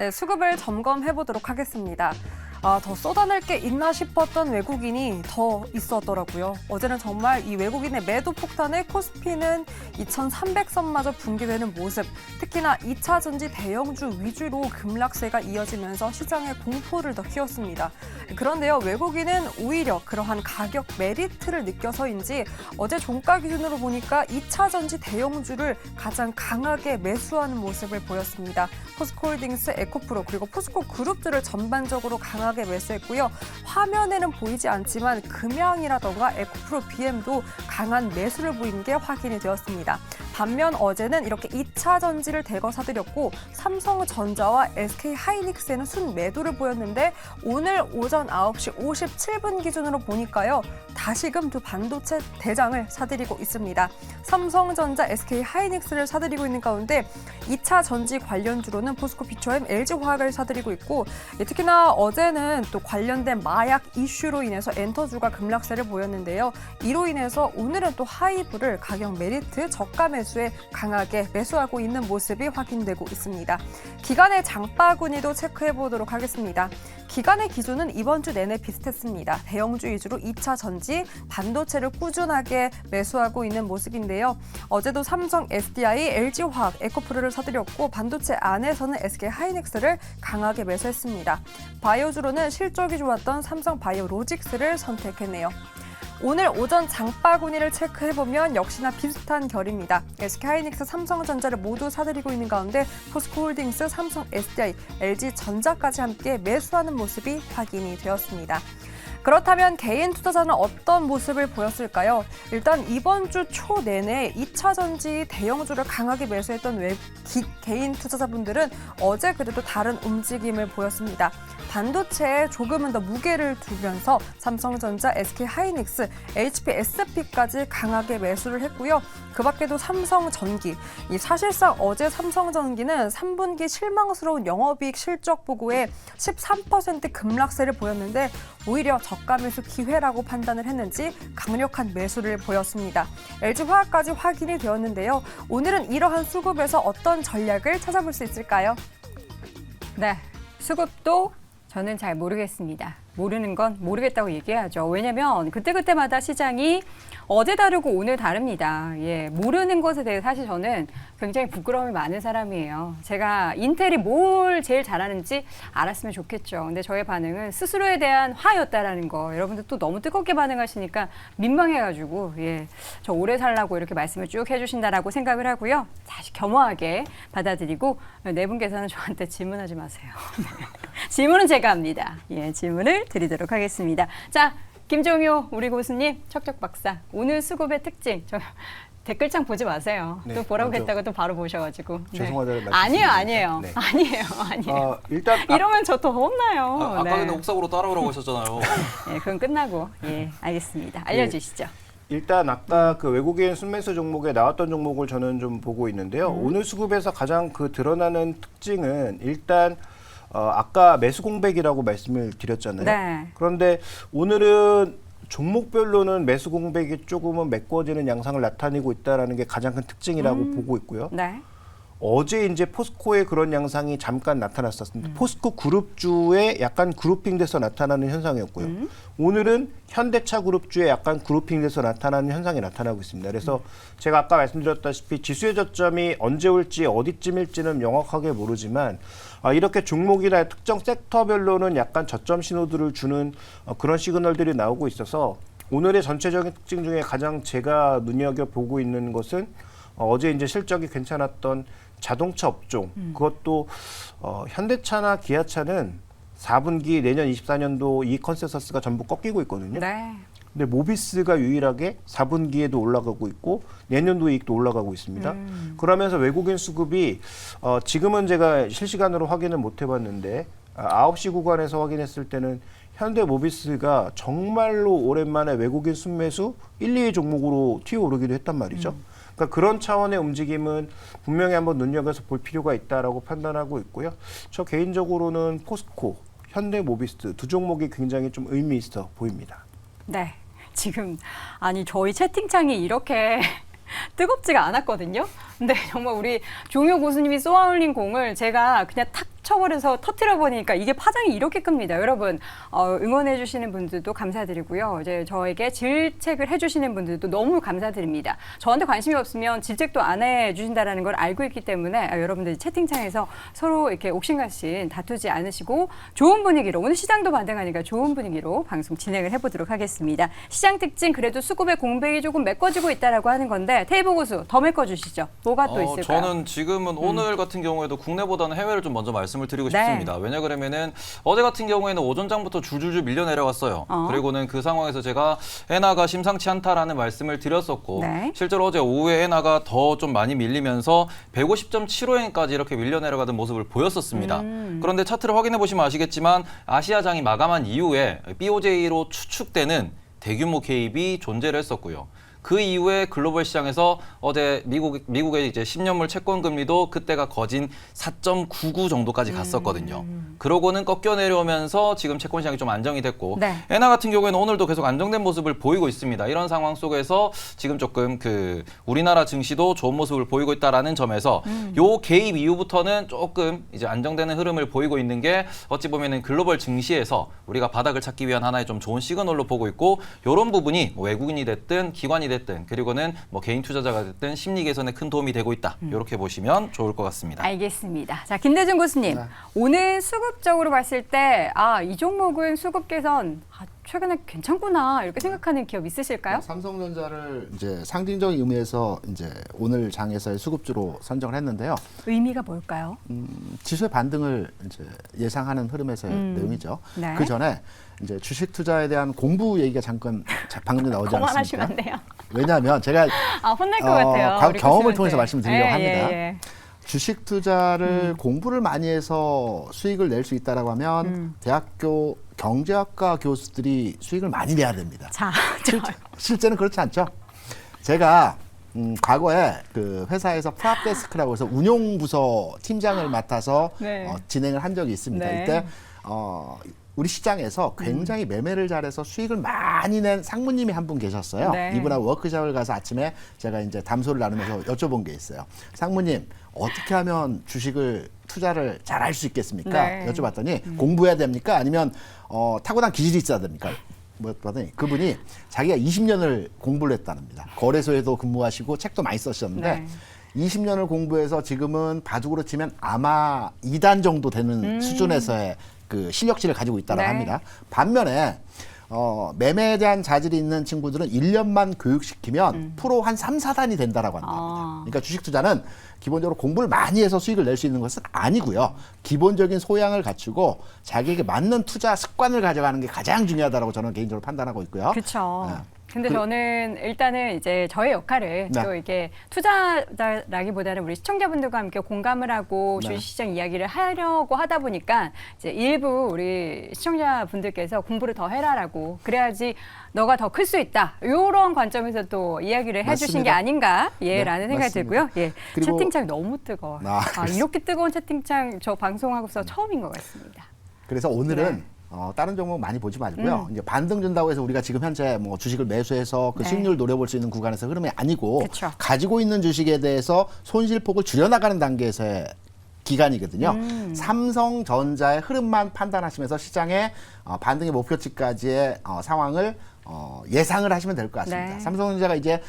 네, 수급을 점검해 보도록 하겠습니다. 더 쏟아낼 게 있나 싶었던 외국인이 더 있었더라고요. 어제는 정말 이 외국인의 매도 폭탄에 코스피는 2,300선마저 붕괴되는 모습. 특히나 2차 전지 대형주 위주로 급락세가 이어지면서 시장의 공포를 더 키웠습니다. 그런데요, 외국인은 오히려 그러한 가격 메리트를 느껴서인지 어제 종가 기준으로 보니까 2차 전지 대형주를 가장 강하게 매수하는 모습을 보였습니다. 포스코홀딩스, 에코프로 그리고 포스코 그룹들을 전반적으로 강하게 매수했고요. 화면에는 보이지 않지만 금양이라던가 에코프로 BM도 강한 매수를 보인 게 확인이 되었습니다. 반면 어제는 이렇게 2차 전지를 대거 사들였고 삼성전자와 SK하이닉스에는 순매도를 보였는데 오늘 오전 9시 57분 기준으로 보니까요. 다시금 두 반도체 대장을 사들이고 있습니다. 삼성전자, SK하이닉스를 사들이고 있는 가운데 2차 전지 관련주로는 포스코 피처엠, LG화학을 사들이고 있고 특히나 어제는 또 관련된 마약 이슈로 인해서 엔터주가 급락세를 보였는데요. 이로 인해서 오늘은 또 하이브를 가격 메리트 저가 매수에 강하게 매수하고 있는 모습이 확인되고 있습니다. 기간의 장바구니도 체크해 보도록 하겠습니다. 기간의 기준은 이번 주 내내 비슷했습니다. 대형주 위주로 2차 전지, 반도체를 꾸준하게 매수하고 있는 모습인데요. 어제도 삼성, SDI, LG화학, 에코프로를 사들였고 반도체 안에서는 SK하이닉스를 강하게 매수했습니다. 바이오주로는 실적이 좋았던 삼성 바이오로직스를 선택했네요. 오늘 오전 장바구니를 체크해보면 역시나 비슷한 결입니다. SK하이닉스, 삼성전자를 모두 사들이고 있는 가운데 포스코홀딩스, 삼성, SDI, LG전자까지 함께 매수하는 모습이 확인이 되었습니다. 그렇다면 개인 투자자는 어떤 모습을 보였을까요? 일단 이번 주 초 내내 2차 전지 대형주를 강하게 매수했던 개인 투자자분들은 어제 그래도 다른 움직임을 보였습니다. 반도체에 조금은 더 무게를 두면서 삼성전자, SK하이닉스, HPSP까지 강하게 매수를 했고요. 그 밖에도 삼성전기, 사실상 어제 삼성전기는 3분기 실망스러운 영업이익 실적 보고에 13% 급락세를 보였는데 오히려 저가 매수 기회라고 판단을 했는지 강력한 매수를 보였습니다. LG화학까지 확인이 되었는데요. 오늘은 이러한 수급에서 어떤 전략을 찾아볼 수 있을까요? 네, 수급도 저는 잘 모르겠습니다. 모르는 건 모르겠다고 얘기해야죠. 왜냐면 그때그때마다 시장이 어제 다르고 오늘 다릅니다. 예, 모르는 것에 대해 사실 저는 굉장히 부끄러움이 많은 사람이에요. 제가 인텔이 뭘 제일 잘하는지 알았으면 좋겠죠. 근데 저의 반응은 스스로에 대한 화였다라는 거. 여러분들 또 너무 뜨겁게 반응하시니까 민망해가지고 저 오래 살라고 이렇게 말씀을 쭉 해주신다라고 생각을 하고요. 다시 겸허하게 받아들이고 네 분께서는 저한테 질문하지 마세요. 질문은 제가 합니다. 예, 질문을 드리도록 하겠습니다. 자, 김종효 우리 교수님, 척척 박사. 오늘 수급의 특징. 댓글창 보지 마세요. 네, 또 보라고 했다가 또 바로 보셔가지고. 죄송하다는 말씀. 아니에요. 네. 아니에요. 일단 이러면 저 더 혼나요. 아까 근데 옥상으로 따라오라고 하셨잖아요. 네, 그건 끝나고 알겠습니다. 알려주시죠. 일단 아까 그 외국인 순매수 종목에 나왔던 종목을 저는 좀 보고 있는데요. 오늘 수급에서 가장 드러나는 특징은 일단 아까 매수 공백이라고 말씀을 드렸잖아요. 네. 그런데 오늘은 종목별로는 매수 공백이 조금은 메꿔지는 양상을 나타내고 있다는 게 가장 큰 특징이라고 보고 있고요. 네. 어제 이제 포스코의 그런 양상이 잠깐 나타났었습니다. 포스코 그룹주에 약간 그룹핑돼서 나타나는 현상이었고요. 오늘은 현대차 그룹주에 약간 그룹핑돼서 나타나는 현상이 나타나고 있습니다. 그래서 제가 아까 말씀드렸다시피 지수의 저점이 언제 올지 어디쯤일지는 명확하게 모르지만 이렇게 종목이나 특정 섹터별로는 약간 저점 신호들을 주는 그런 시그널들이 나오고 있어서 오늘의 전체적인 특징 중에 가장 제가 눈여겨보고 있는 것은 어제 이제 실적이 괜찮았던 자동차 업종, 그것도 현대차나 기아차는 4분기 내년 24년도 이익 컨센서스가 전부 꺾이고 있거든요. 네. 근데 모비스가 유일하게 4분기에도 올라가고 있고 내년도 이익도 올라가고 있습니다. 그러면서 외국인 수급이 지금은 제가 실시간으로 확인을 못 해봤는데 9시 구간에서 확인했을 때는 현대 모비스가 정말로 오랜만에 외국인 순매수 1, 2위 종목으로 튀어오르기도 했단 말이죠. 그러니까 그런 차원의 움직임은 분명히 한번 눈여겨서 볼 필요가 있다라고 판단하고 있고요. 저 개인적으로는 포스코, 현대모비스 두 종목이 굉장히 좀 의미 있어 보입니다. 네. 지금 저희 채팅창이 이렇게 뜨겁지가 않았거든요. 근데 정말 우리 종효 교수님이 쏘아올린 공을 제가 그냥 탁 쳐버려서 터트려 보니까 이게 파장이 이렇게 큽니다. 여러분 응원해 주시는 분들도 감사드리고요. 이제 저에게 질책을 해주시는 분들도 너무 감사드립니다. 저한테 관심이 없으면 질책도 안 해주신다라는 걸 알고 있기 때문에 여러분들 채팅창에서 서로 이렇게 옥신각신 다투지 않으시고 좋은 분위기로 오늘 시장도 반등하니까 좋은 분위기로 방송 진행을 해보도록 하겠습니다. 시장 특징 그래도 수급의 공백이 조금 메꿔지고 있다라고 하는 건데 테이블 고수 더 메꿔주시죠. 뭐가 또 있을까요? 저는 지금은 오늘 같은 경우에도 국내보다는 해외를 좀 먼저 말씀을 드리고 네. 싶습니다. 왜냐 그러면은 어제 같은 경우에는 오전장부터 줄줄줄 밀려 내려갔어요. 그리고는 그 상황에서 제가 엔화가 심상치 않다라는 말씀을 드렸었고 네. 실제로 어제 오후에 엔화가 더 좀 많이 밀리면서 150.75엔까지 이렇게 밀려 내려가던 모습을 보였었습니다. 그런데 차트를 확인해 보시면 아시겠지만 아시아장이 마감한 이후에 BOJ로 추측되는 대규모 개입이 존재를 했었고요. 그 이후에 글로벌 시장에서 어제 미국의 이제 10년물 채권 금리도 그때가 거진 4.99 정도까지 갔었거든요. 그러고는 꺾여 내려오면서 지금 채권 시장이 좀 안정이 됐고 네. 엔화 같은 경우에는 오늘도 계속 안정된 모습을 보이고 있습니다. 이런 상황 속에서 지금 조금 그 우리나라 증시도 좋은 모습을 보이고 있다라는 점에서 요 개입 이후부터는 조금 이제 안정되는 흐름을 보이고 있는 게 어찌 보면은 글로벌 증시에서 우리가 바닥을 찾기 위한 하나의 좀 좋은 시그널로 보고 있고 이런 부분이 뭐 외국인이 됐든 기관이 됐든 그리고는 뭐 개인 투자자가 됐든 심리 개선에 큰 도움이 되고 있다. 이렇게 보시면 좋을 것 같습니다. 알겠습니다. 자, 김대중 교수님. 오늘 수급적으로 봤을 때, 이 종목은 수급 개선 최근에 괜찮구나 이렇게 생각하는 기업 있으실까요? 삼성전자를 이제 상징적인 의미에서 이제 오늘 장에서의 수급주로 선정을 했는데요. 의미가 뭘까요? 지수의 반등을 이제 예상하는 흐름에서의 내용이죠. 네. 그 전에 이제 주식 투자에 대한 공부 얘기가 잠깐 방금 나오지 그만하시면 않습니까? 안 돼요. 왜냐하면 제가 혼날 것 같아요. 과거 우리 경험을 교수님한테. 통해서 말씀드리려고 합니다. 예. 주식 투자를 공부를 많이 해서 수익을 낼 수 있다라고 하면 대학교 경제학과 교수들이 수익을 많이 내야 됩니다. 자, 실제는 그렇지 않죠. 제가 과거에 그 회사에서 프랍데스크라고 해서 운용부서 팀장을 맡아서 네. 진행을 한 적이 있습니다. 네. 이때 우리 시장에서 굉장히 매매를 잘해서 수익을 많이 낸 상무님이 한 분 계셨어요. 네. 이분하고 워크숍을 가서 아침에 제가 이제 담소를 나누면서 여쭤본 게 있어요. 상무님, 어떻게 하면 주식을 투자를 잘 할 수 있겠습니까? 네. 여쭤봤더니 공부해야 됩니까? 아니면 타고난 기질이 있어야 됩니까? 뭐였더니 그분이 자기가 20년을 공부를 했다는니다. 거래소에도 근무하시고 책도 많이 쓰셨는데 네. 20년을 공부해서 지금은 바둑으로 치면 아마 2단 정도 되는 수준에서의 그 실력치를 가지고 있다고 네. 합니다. 반면에 매매에 대한 자질이 있는 친구들은 1년만 교육시키면 프로 한 3, 4단이 된다라고 한답니다. 그러니까 주식 투자는 기본적으로 공부를 많이 해서 수익을 낼 수 있는 것은 아니고요. 기본적인 소양을 갖추고 자기에게 맞는 투자 습관을 가져가는 게 가장 중요하다고 저는 개인적으로 판단하고 있고요. 그렇죠. 네. 근데 저는 일단은 이제 저의 역할을 네. 또 이게 투자자라기보다는 우리 시청자분들과 함께 공감을 하고 네. 주식시장 이야기를 하려고 하다 보니까 이제 일부 우리 시청자분들께서 공부를 더 해라라고 그래야지 너가 더 클 수 있다. 이런 관점에서 또 이야기를 해주신 게 맞습니다. 아닌가 라는 생각이 맞습니다. 들고요. 예, 그리고- 채팅창 너무 뜨거워요. 이렇게 뜨거운 채팅창 저 방송하고서 처음인 것 같습니다. 그래서 오늘은 네. 다른 종목 많이 보지 말고요. 이제 반등 준다고 해서 우리가 지금 현재 뭐 주식을 매수해서 그 네. 수익률 노려볼 수 있는 구간에서 흐름이 아니고 그쵸. 가지고 있는 주식에 대해서 손실폭을 줄여나가는 단계에서의 기간이거든요. 삼성전자의 흐름만 판단하시면서 시장의 반등의 목표치까지의 상황을 예상을 하시면 될 것 같습니다. 네. 삼성전자가 이제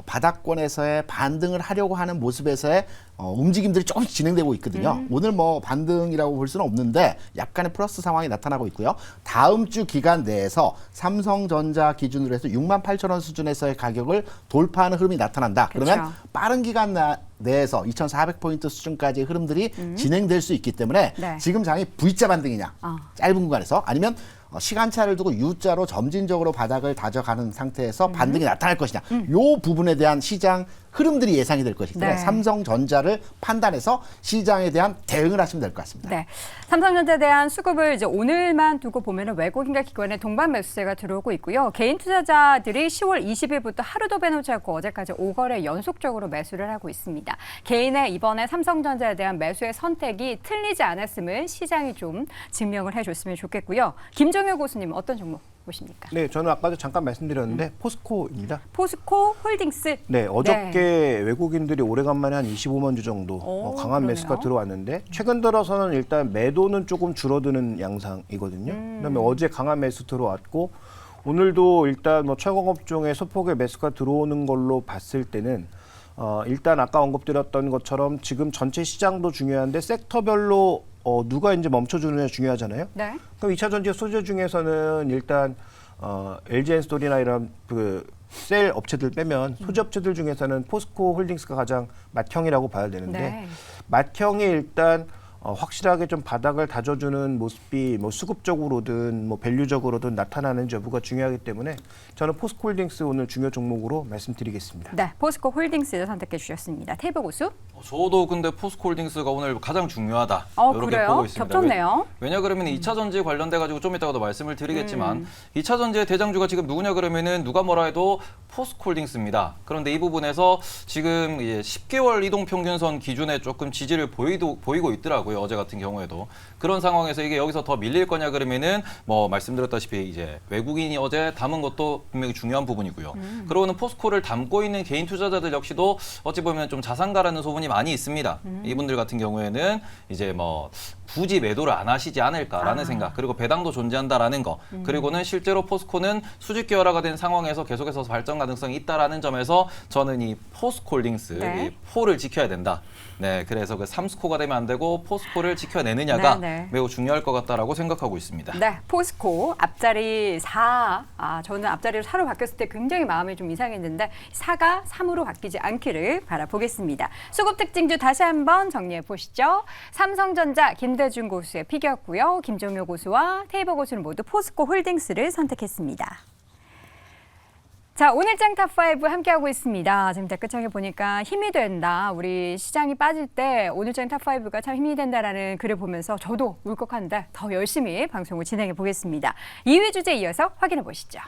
바닥권에서의 반등을 하려고 하는 모습에서의 움직임들이 조금씩 진행되고 있거든요. 오늘 뭐 반등이라고 볼 수는 없는데 약간의 플러스 상황이 나타나고 있고요. 다음 주 기간 내에서 삼성전자 기준으로 해서 68,000원 수준에서의 가격을 돌파하는 흐름이 나타난다. 그러면 그렇죠. 빠른 기간 내에서 2,400포인트 수준까지의 흐름들이 진행될 수 있기 때문에 네. 지금 장이 V자 반등이냐 짧은 구간에서 아니면 시간차를 두고 U자로 점진적으로 바닥을 다져가는 상태에서 반등이 나타날 것이냐 이 부분에 대한 시장 흐름들이 예상이 될 것이기 때문에 네. 삼성전자를 판단해서 시장에 대한 대응을 하시면 될 것 같습니다. 네, 삼성전자에 대한 수급을 이제 오늘만 두고 보면은 외국인과 기관의 동반 매수세가 들어오고 있고요. 개인 투자자들이 10월 20일부터 하루도 빼놓지 않고 어제까지 5거래 연속적으로 매수를 하고 있습니다. 개인의 이번에 삼성전자에 대한 매수의 선택이 틀리지 않았음을 시장이 좀 증명을 해줬으면 좋겠고요. 김종효 교수님 어떤 종목 보십니까? 네, 저는 아까도 잠깐 말씀드렸는데 포스코입니다. 포스코 홀딩스. 네, 어저께 외국인들이 오래간만에 한 25만 주 정도 오, 강한 그러네요. 매수가 들어왔는데 최근 들어서는 일단 매도는 조금 줄어드는 양상이거든요. 그다음에 어제 강한 매수 들어왔고 오늘도 일단 뭐 철강업종에 소폭의 매수가 들어오는 걸로 봤을 때는 일단 아까 언급드렸던 것처럼 지금 전체 시장도 중요한데 섹터별로 누가 이제 멈춰주느냐 중요하잖아요. 네. 그럼 2차 전지 소재 중에서는 일단 LG엔스토리나 이런 그 셀 업체들 빼면 소재 업체들 중에서는 포스코 홀딩스가 가장 맏형이라고 봐야 되는데 네. 맏형이 일단 확실하게 좀 바닥을 다져주는 모습이 뭐 수급적으로든 뭐 밸류적으로든 나타나는 여부가 중요하기 때문에 저는 포스코 홀딩스 오늘 중요 종목으로 말씀드리겠습니다. 네, 포스코 홀딩스를 선택해 주셨습니다. 테이블 고수. 저도 근데 포스코홀딩스가 오늘 가장 중요하다. 이렇게 그래요? 보고 있습니다. 겹쳤네요. 왜냐 그러면 2차 전지에 관련돼 가지고 좀 이따가도 말씀을 드리겠지만 2차 전지의 대장주가 지금 누구냐 그러면은 누가 뭐라 해도 포스코홀딩스입니다. 그런데 이 부분에서 지금 이제 10개월 이동 평균선 기준에 조금 지지를 보이고 있더라고요. 어제 같은 경우에도 그런 상황에서 이게 여기서 더 밀릴 거냐 그러면은 뭐 말씀드렸다시피 이제 외국인이 어제 담은 것도 분명히 중요한 부분이고요. 그러고는 포스코를 담고 있는 개인 투자자들 역시도 어찌 보면 좀 자산가라는 소문이 많이 있습니다. 이분들 같은 경우에는 이제 뭐 굳이 매도를 안 하시지 않을까라는 생각, 그리고 배당도 존재한다라는 거, 그리고는 실제로 포스코는 수직 기여라가 된 상황에서 계속해서 발전 가능성이 있다라는 점에서 저는 이 포스코홀딩스 네. 이 포를 지켜야 된다. 네, 그래서 그 3스코어가 되면 안 되고 포스코를 지켜내느냐가 네. 매우 중요할 것 같다라고 생각하고 있습니다. 네, 포스코 앞자리 4. 저는 앞자리로 4로 바뀌었을 때 굉장히 마음이 좀 이상했는데 4가 3으로 바뀌지 않기를 바라보겠습니다. 수급 특징주 다시 한번 정리해 보시죠. 삼성전자 김대중 고수의 픽이었고요. 김종효 고수와 테이버 고수는 모두 포스코 홀딩스를 선택했습니다. 자, 오늘장 탑5 함께하고 있습니다. 지금 댓글창에 보니까 힘이 된다. 우리 시장이 빠질 때 오늘장 탑5가 참 힘이 된다라는 글을 보면서 저도 울컥한데 더 열심히 방송을 진행해 보겠습니다. 2위 주제 이어서 확인해 보시죠.